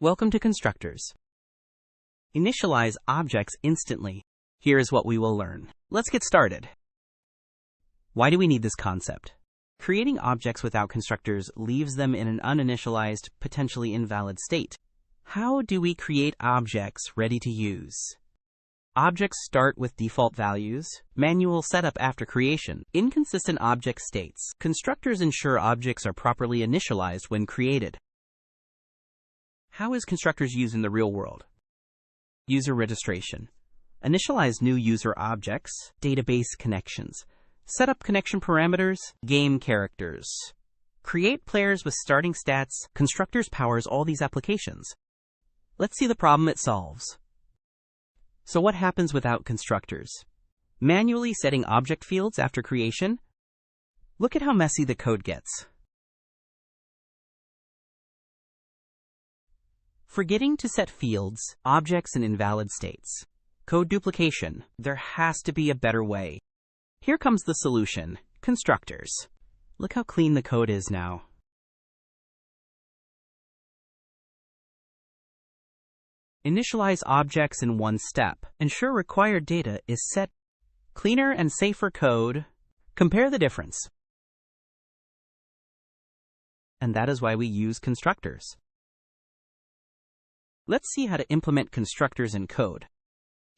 Welcome to Constructors. Initialize objects instantly. Here is what we will learn. Let's get started. Why do we need this concept? Creating objects without constructors leaves them in an uninitialized, potentially invalid state. How do we create objects ready to use? Objects start with default values, manual setup after creation, inconsistent object states. Constructors ensure objects are properly initialized when created. How is constructors used in the real world? User registration. Initialize new user objects, database connections. Set up connection parameters, game characters. Create players with starting stats. Constructors powers all these applications. Let's see the problem it solves. So what happens without constructors? Manually setting object fields after creation? Look at how messy the code gets. Forgetting to set fields, objects in invalid states. Code duplication. There has to be a better way. Here comes the solution, constructors. Look how clean the code is now. Initialize objects in one step. Ensure required data is set. Cleaner and safer code. Compare the difference. And that is why we use constructors. Let's see how to implement constructors in code.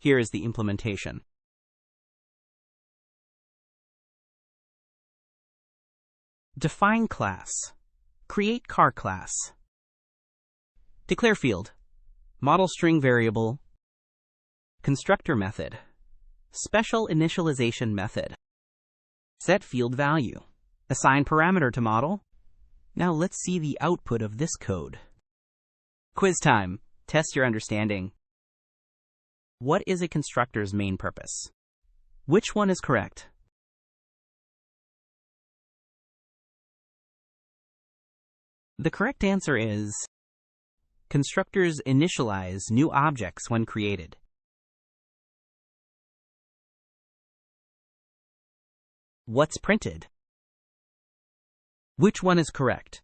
Here is the implementation. Define class. Create car class. Declare field. Model string variable. Constructor method. Special initialization method. Set field value. Assign parameter to model. Now let's see the output of this code. Quiz time. Test your understanding. What is a constructor's main purpose? Which one is correct? The correct answer is constructors initialize new objects when created. What's printed? Which one is correct?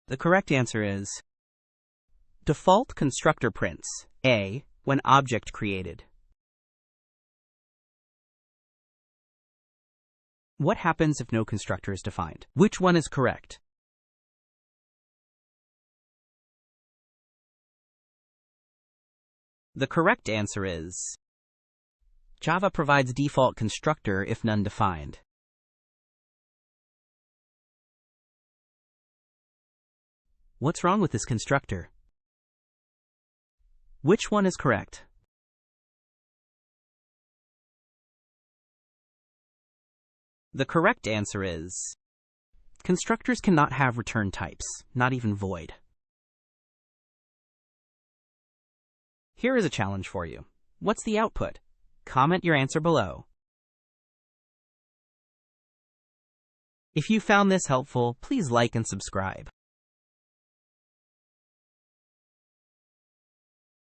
The correct answer is default constructor prints A when object created. What happens if no constructor is defined? Which one is correct? The correct answer is Java provides default constructor if none defined. What's wrong with this constructor? Which one is correct? The correct answer is constructors cannot have return types, not even void. Here is a challenge for you. What's the output? Comment your answer below. If you found this helpful, please like and subscribe.